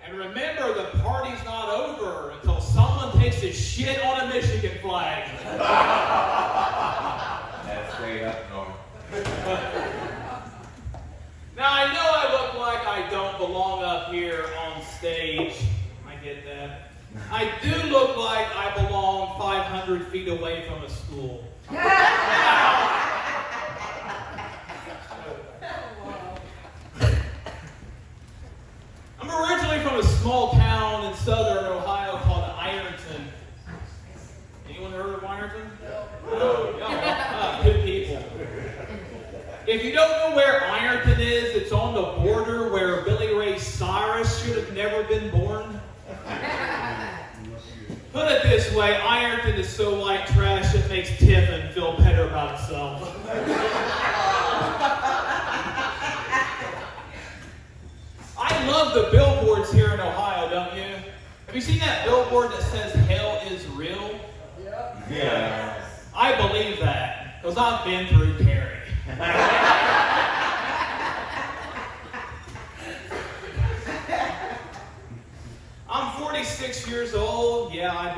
And remember, the party's not over until someone takes a shit on a Michigan flag. That's straight up north. Now, I know I look like I don't belong up here on stage. I get that. I do look like I belong 500 feet away from a school. I'm originally from a small town in southern Ohio called Ironton. Anyone heard of Ironton? No. Good people. If you don't know where Ironton is, it's on the border where Billy Ray Cyrus should have never been born. Put it this way, Ironton is so white trash it makes Tiffin feel better about itself. I love the billboards here in Ohio, don't you? Have you seen that billboard that says hell is real? Yeah. I believe that, because I've been through Terry. I'm 46 years old. Yeah, I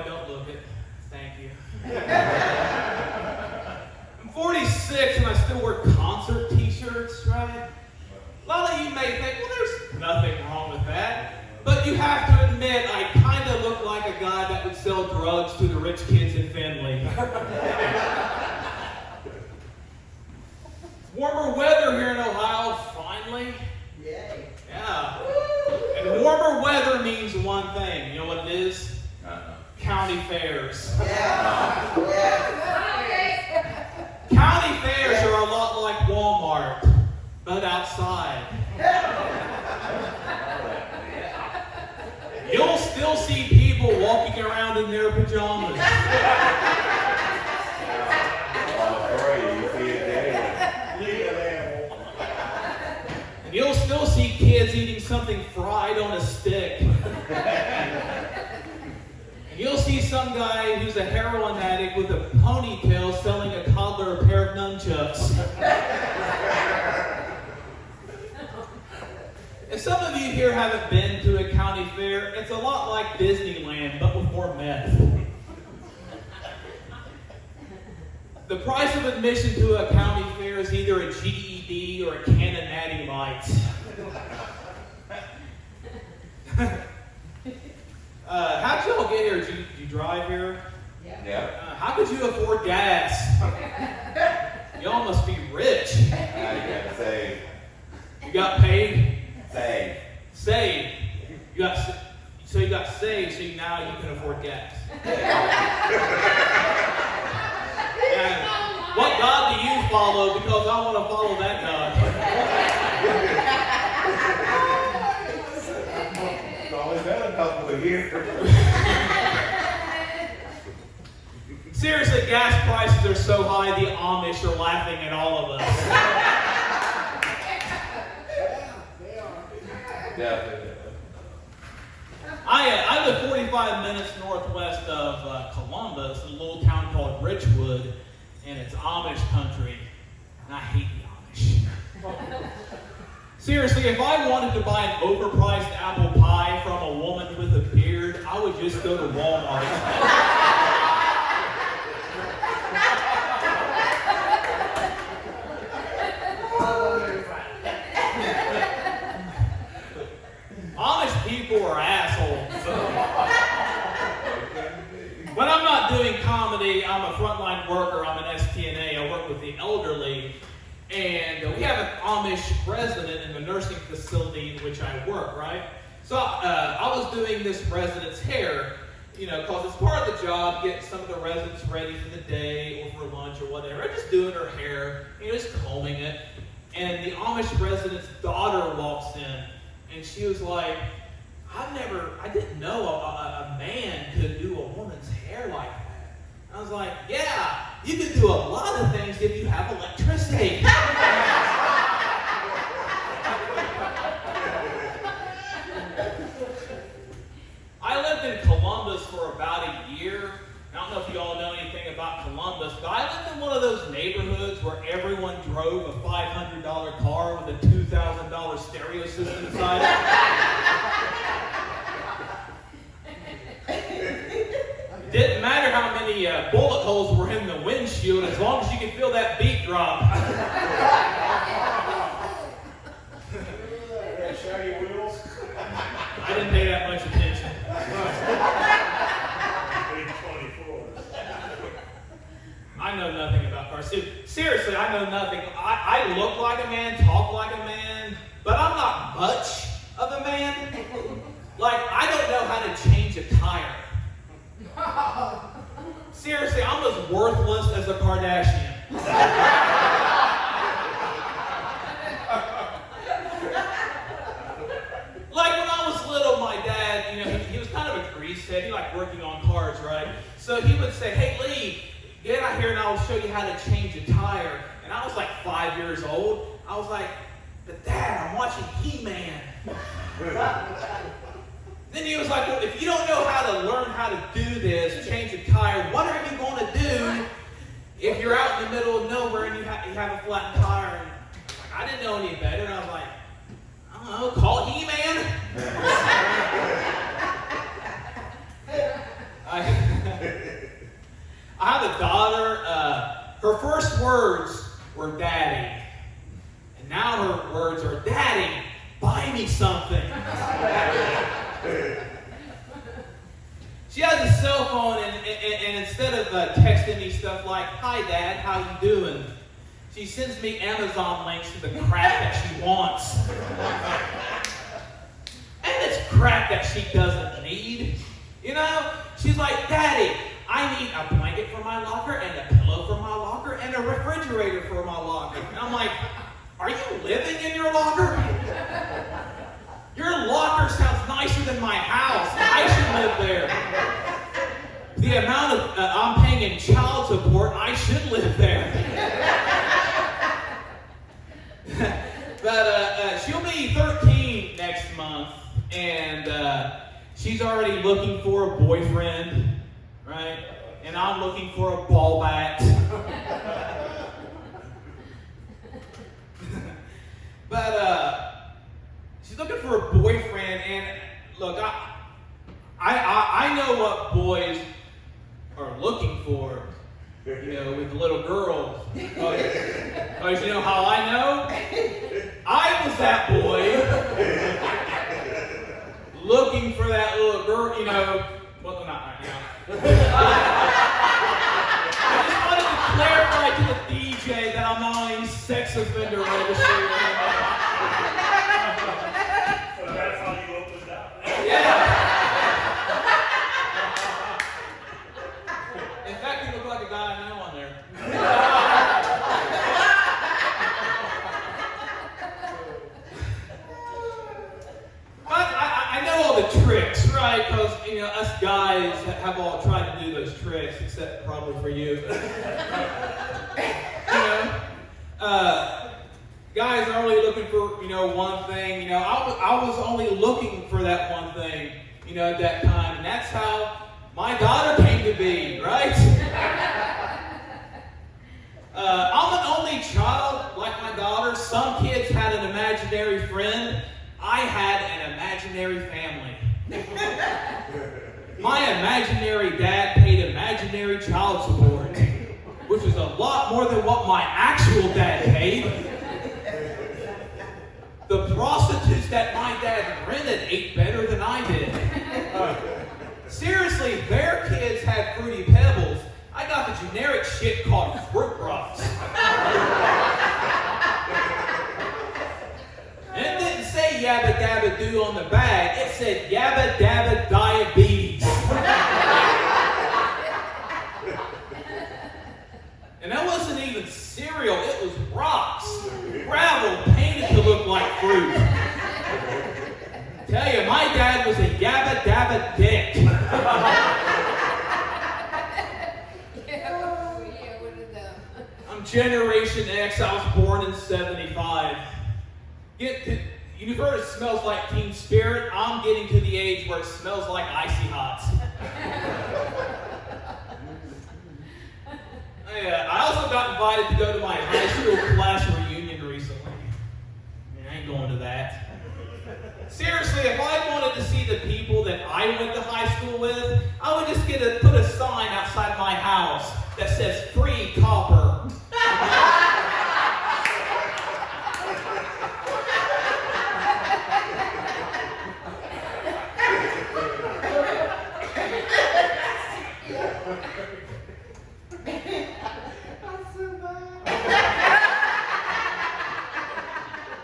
don't look it. Thank you. I'm 46 and I still wear concert t-shirts, right? A lot of you may think, well, there's nothing wrong with that. But you have to admit, I kind of look like a guy that would sell drugs to the rich kids in Findlay. Warmer weather here in Ohio, finally. Yay. Yeah. And warmer weather means one thing. You know what it is? County fairs. Yeah. County fairs are a lot like Walmart, but outside. You'll still see people walking around in their pajamas. And you'll still see kids eating something fried on a stick. And you'll see some guy who's a heroin addict with a ponytail selling a toddler a pair of nunchucks. If some of you here haven't been to a county fair, it's a lot like Disneyland, but with more meth. The price of admission to a county fair is either a GED or a can of Natty Lights. How'd y'all get here? Did you drive here? Yeah. How could you afford gas? Y'all must be rich. You gotta save. You got paid? Save. Saved. You got saved, so now you can afford gas. And what God do you follow? Because I want to follow that God. It's only been a couple of years. Seriously, gas prices are so high, the Amish are laughing at all of us. Definitely. I live 45 minutes northwest of Columbus, a little town called Richwood, and it's Amish country, and I hate the Amish. Seriously, if I wanted to buy an overpriced apple pie from a woman with a beard, I would just go to Walmart. Amish people are assholes. When I'm not doing comedy, I'm a frontline worker. I'm an STNA. I work with the elderly. And we have an Amish resident in the nursing facility in which I work, right? So I was doing this resident's hair, because it's part of the job, getting some of the residents ready for the day or for lunch or whatever. I'm just doing her hair, just combing it. And the Amish resident's daughter walks in. And she was like, I didn't know a man could do a woman's hair like that. I was like, yeah, you could do a lot of things if you have electricity. I lived in Columbus for about a year. I don't know if you all know anything about Columbus, but I lived in one of those neighborhoods where everyone drove a $500 car with a $2,000 stereo system inside it. bullet holes were in the windshield as long as you could feel that beat drop. Shiny wheels. I didn't pay that much attention. Big 24s. I know nothing about cars. Seriously, I know nothing. I look like a man, talk like a man, but I'm not much of a man. Like, I don't know how to change a tire. Seriously, I'm as worthless as a Kardashian. Like when I was little, my dad, he was kind of a greasehead. He liked working on cars, right? So he would say, "Hey, Lee, get out here and I'll show you how to change a tire." And I was like 5 years old. I was like, "But Dad, I'm watching He-Man." Then he was like, "Well, if you don't know how to learn how to do this, change a tire, what are you going to do if you're out in the middle of nowhere and you have a flat tire?" And I didn't know any better. And I was like, "I don't know, call He-Man." I have a daughter. Her first words were "Daddy," and now her words are "Daddy, buy me something." She has a cell phone, and instead of texting me stuff like, "Hi, Dad, how you doing?" she sends me Amazon links to the crap that she wants. And it's crap that she doesn't need. She's like, "Daddy, I need a blanket for my locker, and a pillow for my locker, and a refrigerator for my locker." And I'm like, "Are you living in your locker? Your locker sounds nicer than my house. I should live there. The amount of I'm paying in child support, I should live there." But she'll be 13 next month, and she's already looking for a boyfriend, right? And I'm looking for a ball bat. But she's looking for a boyfriend, and look, I know what boys are looking for, with little girls. Because you know how I know? I was that boy looking for that little girl, well, not right now. I just wanted to clarify to the DJ that I'm not on any sex offender registry. So that's how you opened up. Yeah. In fact, you look like a guy I know on there. But I know all the tricks, right? Because, us guys have all tried to do those tricks, except probably for you. Guys are only looking for, one thing. I was only looking for that one thing, at that time. And that's how my daughter came to be, right? I'm an only child, like my daughter. Some kids had an imaginary friend. I had an imaginary family. My imaginary dad paid imaginary child support, which was a lot more than what my actual dad paid. The prostitutes that my dad rented ate better than I did. Seriously, their kids had Fruity Pebbles. I got the generic shit called Fruit Rops. And it didn't say Yabba Dabba Doo on the bag. It said Yabba Dabba Diabetes. And that wasn't even cereal. It was rocks. Gravel painted to look like fruit. Tell you, my dad was a Yabba Dabba Dick. I'm Generation X. I was born in 75. You've heard it smells like Teen Spirit. I'm getting to the age where it smells like Icy Hot. I also got invited to go to my high school class reunion recently. I ain't going to that. Seriously, if I wanted to see the people that I went to high school with, I would just put a sign outside my house. that says free copper.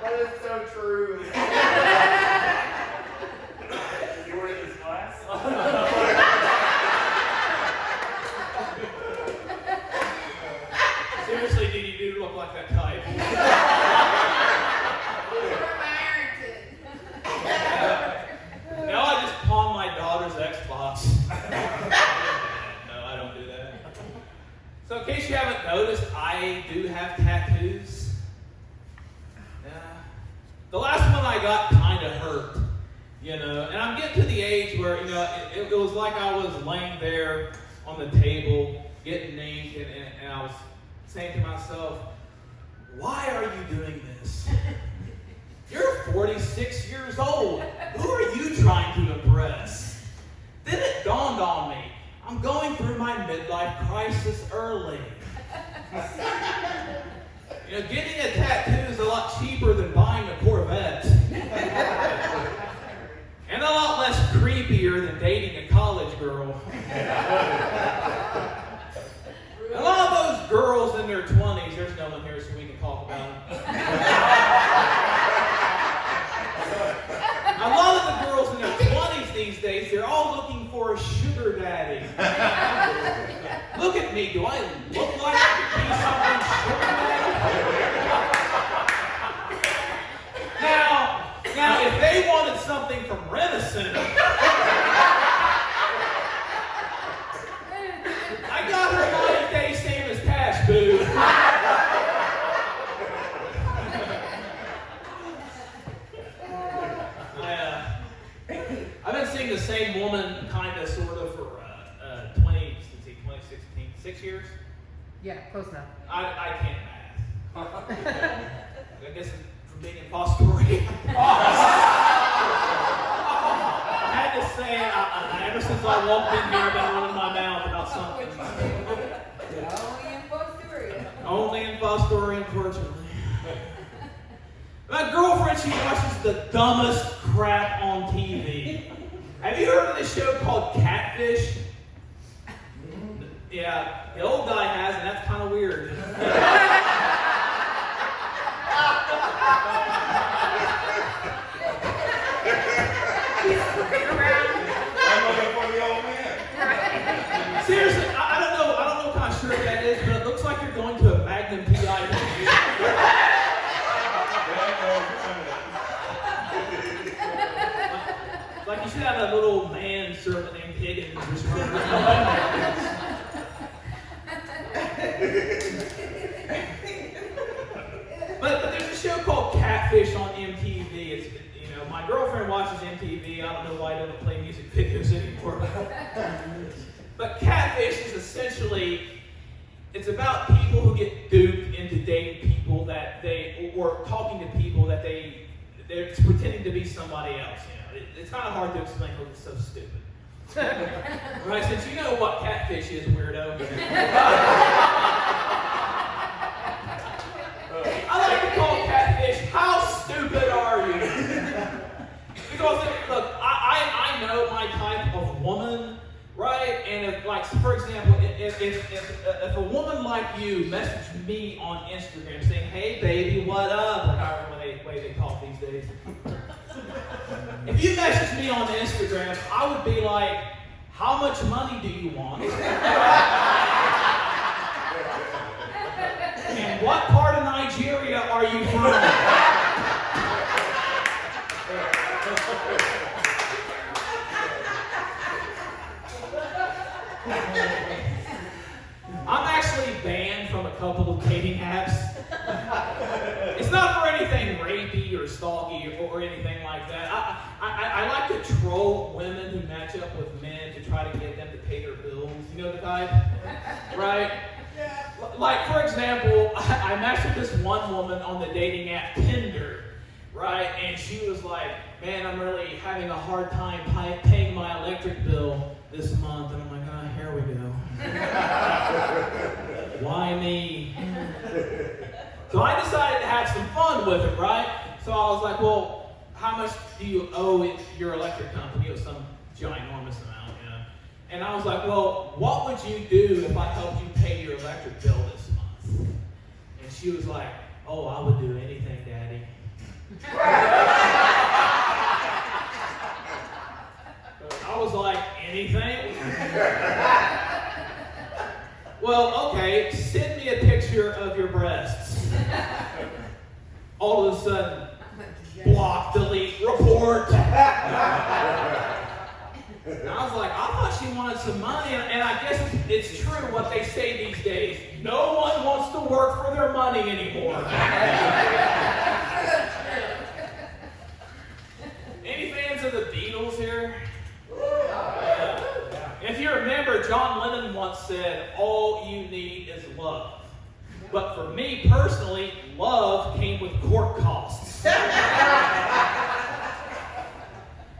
That is so true. You were in this class? Seriously, dude, you do look like that type. Now I just pawn my daughter's Xbox. No, I don't do that. So in case you haven't noticed, I do have tattoos. The last one I got kind of hurt, and I'm getting to the age where, it was like I was laying there on the table, getting ink, and I was saying to myself, why are you doing this? You're 46 years old. Who are you trying to impress? Then it dawned on me, I'm going through my midlife crisis early. Getting a tattoo is a lot cheaper than buying a Corvette. And a lot less creepier than dating a college girl. A lot of those girls in their 20s, there's no one here so we can talk about them. A lot of the girls in their 20s these days, they're all looking for a sugar daddy. Look at me, do I look like I could be someone's sugar daddy? Now, if they wanted something from Renison, I got her 90-day same as cash, boo. I've been seeing the same woman, kind of, sort of, for 2016, 6 years? Yeah, close enough. I can't math. I guess from being in Fostoria. I had to say, ever since I walked in here, I've been running my mouth about something. Only in Fostoria. Only in Fostoria, unfortunately. My girlfriend, she watches the dumbest crap on TV. Have you heard of this show called Catfish? Yeah, the old guy has, and that's kind of weird. I'm looking for the old man. Seriously, I don't know what kind of shirt that is, but it looks like you're going to a Magnum PI. Like you should have a little man servant named Higgins or something. But there's a show called Catfish on MTV. It's, my girlfriend watches MTV. I don't know why I don't play music videos anymore. But Catfish is essentially, it's about people who get duped into dating people or talking to people that they're pretending to be somebody else. It's kind of hard to explain because it's so stupid. Right, since you know what Catfish is, weirdo. I like to call Catfish, how stupid are you? Because, look, I know my type of woman, right? And if, like, for example, if a woman like you messaged me on Instagram saying, hey, baby, what up? Or however way they talk these days. If you messaged me on Instagram, I would be like, how much money do you want? And what part of Nigeria are you from? I'm actually banned from a couple of dating apps. It's not for anything rapey or stalky or anything like that. I like to troll women who match up with men to try to get them to pay their bills. You know the type? Right? Like, for example, I matched with this one woman on the dating app Tinder. right? And she was like, man, I'm really having a hard time paying my electric bill this month. And I'm like, oh, here we go. Why me? So I decided to have some fun with it, right? So I was like, well, how much do you owe your electric company? It was some ginormous amount, you know. And I was like, well, what would you do if I helped you pay your electric bill this month? And she was like, oh, I would do anything, Daddy. I was like, anything? Well, okay, send me a picture of your breasts. All of a sudden, block, delete, report. And I was like, I thought she wanted some money, and I guess it's true what they say these days. No one wants to work for their money anymore. Any fans of the Beatles here? If you remember, John Lennon once said, all you need is love. But for me personally, love came with court costs. I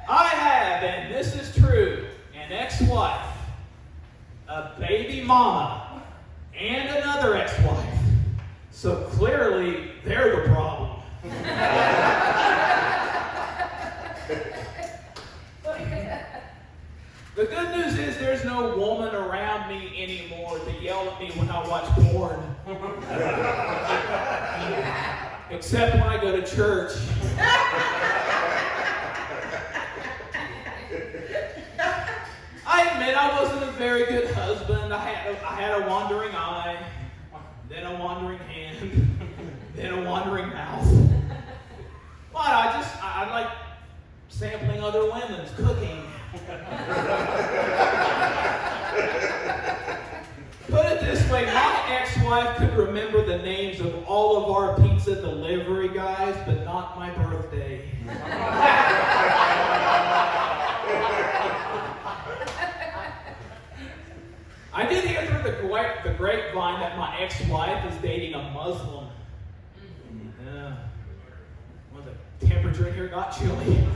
have, and this is true, an ex-wife, a baby mama, and another ex-wife. So clearly, they're the problem. The good news is there's no woman around me anymore to yell at me when I watch porn. Except when I go to church. I admit I wasn't a very good husband. I had a wandering eye, then a wandering hand, then a wandering mouth. But I like sampling other women's cooking. Put it this way, my ex-wife could remember the names of all of our pizza delivery guys, but not my birthday. I did hear through the grapevine that my ex-wife is dating a Muslim. Yeah. Well, the temperature in here got chilly.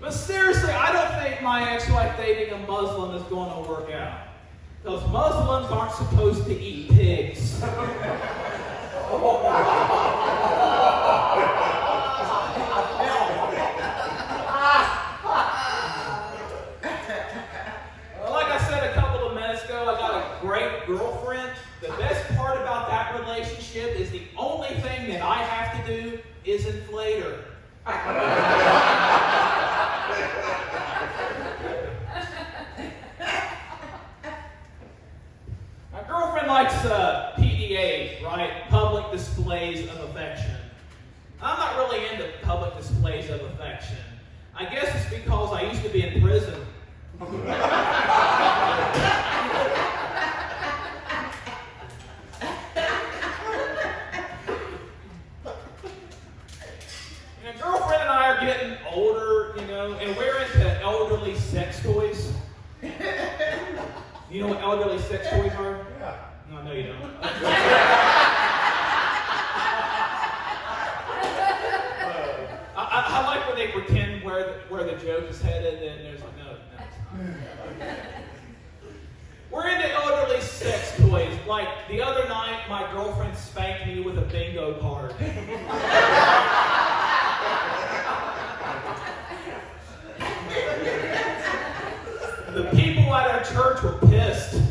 But seriously, I don't think my ex-wife dating a Muslim is going to work out. Because Muslims aren't supposed to eat pigs. Like I said a couple of minutes ago, I got a great girlfriend. The best part about that relationship is the only thing that I have to do is inflate her. My girlfriend likes PDAs, right? Public displays of affection. I'm not really into public displays of affection. I guess it's because I used to be in prison. My girlfriend and I are getting older, you know, and we're into elderly sex toys. You know what elderly sex toys are? Yeah. No, you don't. I like when they pretend where the joke is headed, and there's like, no, it's not. We're into elderly sex toys. Like the other night, my girlfriend spanked me with a bingo card. The people at our church were pissed.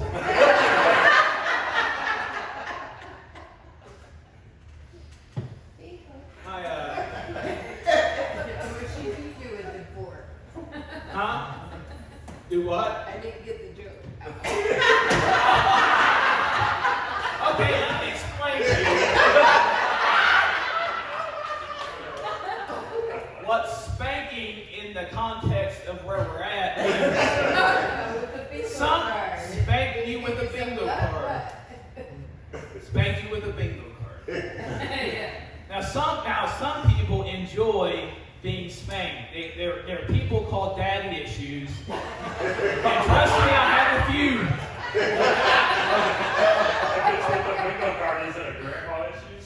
Huh? Do what? I didn't get the joke. Okay, let me explain to you. What's spanking in the context of where we're at means some spank you with a bingo card. Spank you with a bingo card. Now some people enjoy being spanked. There are people called daddy issues. And trust me, I have a few. If it's with a bingo card, is it a grandpa issues?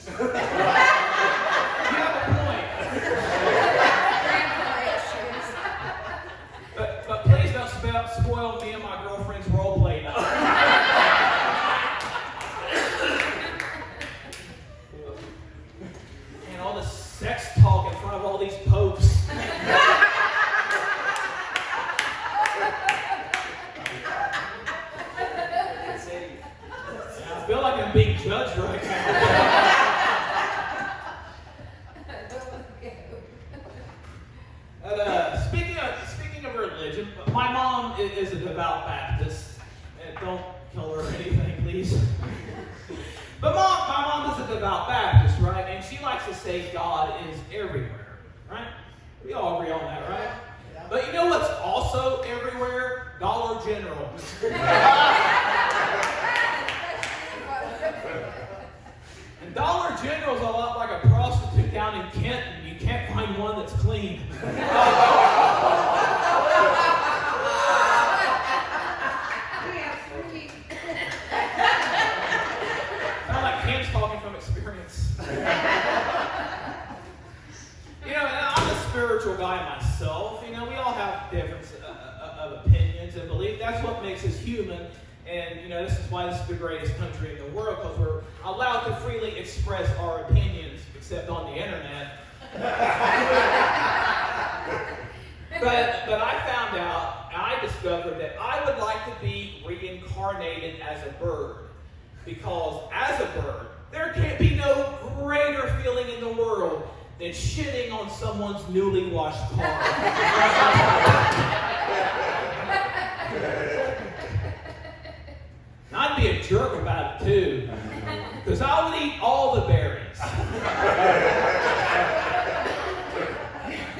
But speaking of religion, my mom is a devout Baptist. And don't kill her or anything, please. But my mom is a devout Baptist, right? And she likes to say God is everywhere, right? We all agree on that, right? But you know what's also everywhere? Dollar General. And Dollar General is a lot like a prostitute down in Kenton. You can't find one that's clean. Sound like Ken's talking from experience. You know, and I'm a spiritual guy myself. You know, we all have different of opinions and beliefs. That's what makes us human. And, you know, this is why this is the greatest country in the world, because we're allowed to freely express our opinions, except on the internet. But I found out, and I discovered that I would like to be reincarnated as a bird. Because as a bird, there can't be no greater feeling in the world than shitting on someone's newly washed car. And I'd be a jerk about it too, because I would eat all the berries.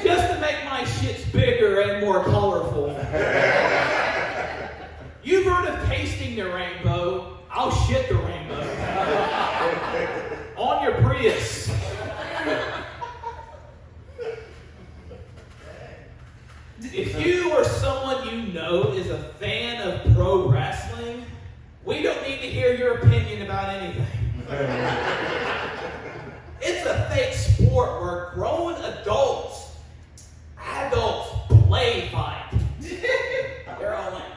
Just to make my shits bigger and more colorful. You've heard of tasting the rainbow. I'll shit the rainbow. On your Prius. If you or someone you know is a fan of pro wrestling, we don't need to hear your opinion about anything. It's a fake sport where grown adults play fight. They're all like,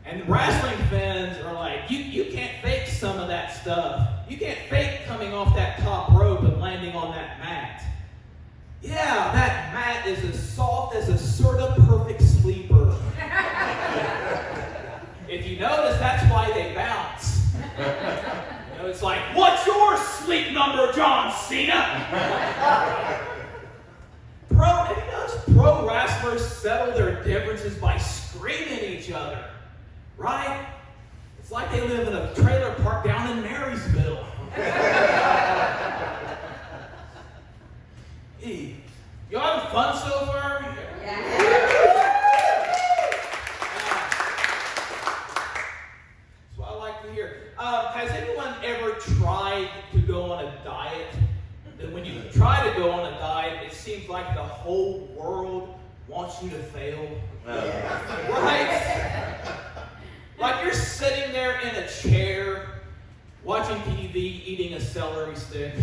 and wrestling fans are like, you can't fake some of that stuff. You can't fake coming off that top rope and landing on that mat. Yeah, that mat is as soft as a Serta Perfect sleeper. If you notice, that's why they bounce. You know, it's like, what's your sleep number, John Cena? Have you noticed pro wrestlers settle their differences by screaming at each other? Right? It's like they live in a trailer park down in Marysville. Hey, you having fun so far? Yeah. That's what I like to hear. Has anyone ever tried to go on a diet? That when you try to go on a diet, it seems like the whole world wants you to fail. Right? Like you're sitting there in a chair, watching TV, eating a celery stick.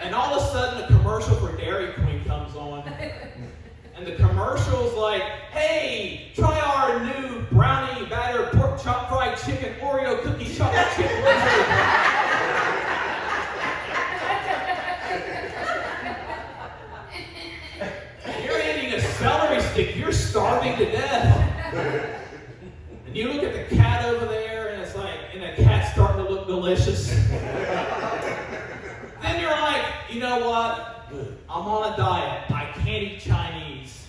And all of a sudden a commercial for Dairy Queen comes on. And the commercial's like, hey, try our new brownie batter pork chop fried chicken Oreo cookie chocolate chip blizzard. You're eating a celery stick, you're starving to death. And you look at the cat over there, and it's like, and the cat's starting to look delicious. Then you're like, you know what? I'm on a diet. I can't eat Chinese.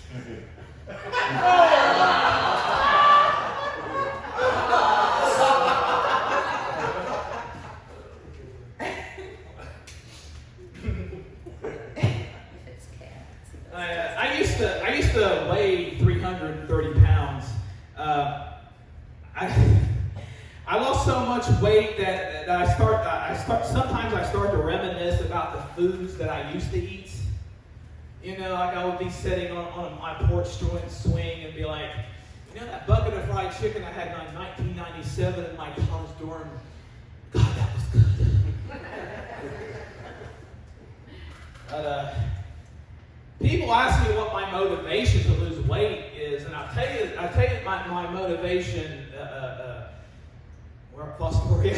I used to weigh 330 pounds. I lost so much weight that sometimes I start to reminisce about the foods that I used to eat. You know, like I would be sitting on my porch swing and be like, you know that bucket of fried chicken I had in 1997 in my college dorm? God, that was good. But people ask me what my motivation to lose weight is, and I'll tell you my motivation. We're at Fostoria.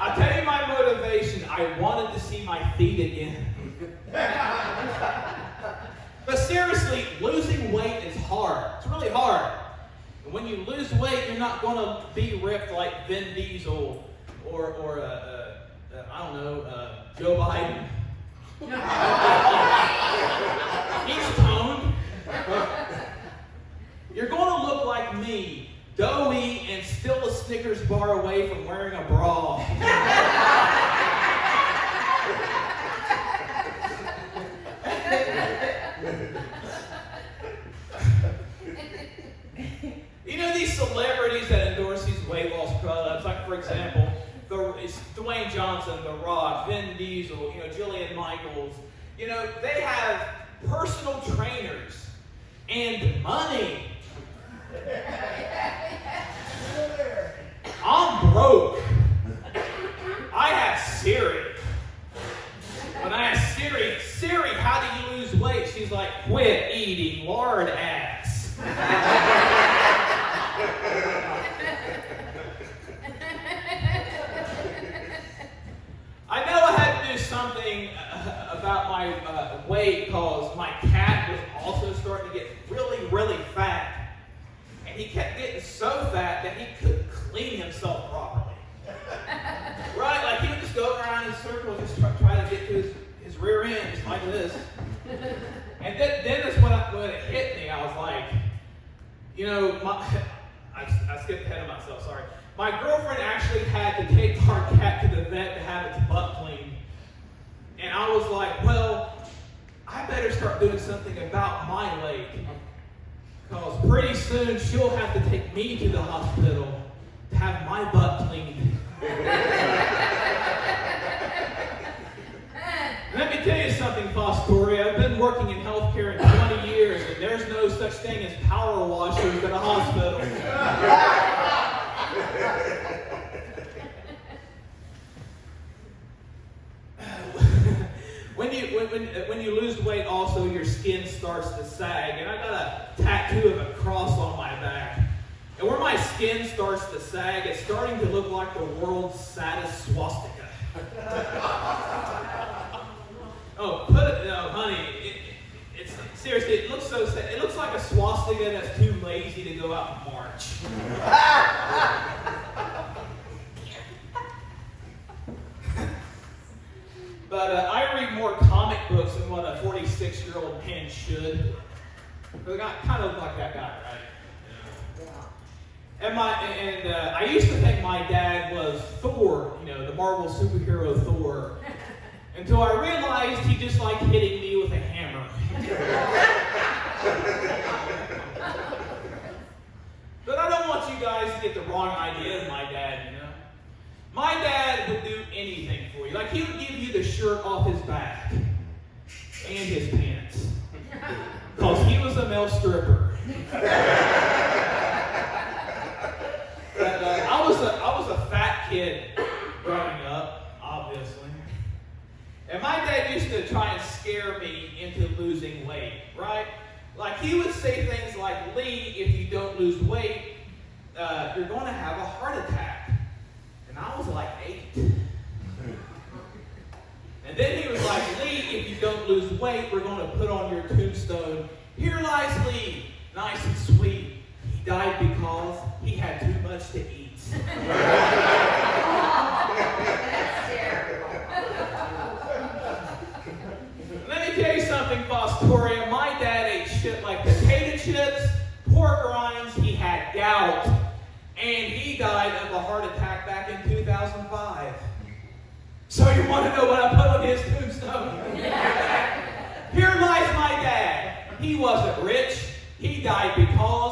I'll tell you my motivation. I wanted to see my feet again. But seriously, losing weight is hard. It's really hard. And when you lose weight, you're not going to be ripped like Vin Diesel or I don't know, Joe Biden. He's toned. You're going to look like me, doughy and still a Snickers bar away from wearing a bra. You know these celebrities that endorse these weight loss products, like for example, it's Dwayne Johnson, The Rock, Vin Diesel, Jillian Michaels. They have personal trainers and money. I'm broke. I have Siri. When I ask Siri, how do you lose weight? She's like, quit eating lard ass. I know I had to do something about my weight because my cat was also starting to get really, really fat. And he kept getting so fat that he couldn't clean himself properly. Right? Like he would just go around in circles, just try to get to his rear end, just like this. And then that's when it hit me. I was like, I skipped ahead of myself, sorry. My girlfriend actually had to take our cat to the vet to have its butt cleaned. And I was like, well, I better start doing something about my weight. Because pretty soon she'll have to take me to the hospital to have my butt cleaned. Let me tell you something, Fostoria. I've been working in healthcare in 20 years, and there's no such thing as power washers at a hospital. When you lose weight, also your skin starts to sag, and I got a tattoo of a cross on my back. And where my skin starts to sag, it's starting to look like the world's saddest swastika. Oh, honey, it's seriously, it looks so sad. It looks like a swastika that's too lazy to go out and march. But I read more comic books than what a 46-year-old man should. But I kind of look like that guy, right? And I used to think my dad was Thor, the Marvel superhero Thor, until I realized he just liked hitting me with a hammer. But I don't want you guys to get the wrong idea of my dad, My dad would do anything for you. Like, he would give you the shirt off his back and his pants. Because he was a male stripper. But I was a fat kid growing up, obviously. And my dad used to try and scare me into losing weight, right? Like, he would say things like, Lee, if you don't lose weight, you're going to have a heart attack. And I was like 8. And then he was like, Lee, if you don't lose weight, we're going to put on your tombstone, here lies Lee, nice and sweet. He died because he had too much to eat. That's terrible. Let me tell you something, Fostoria. My dad ate shit like potato chips, pork rinds, he had gout, and he died of a heart attack back in 2005. So you want to know what I put on his tombstone? Here lies my dad. He wasn't rich. He died because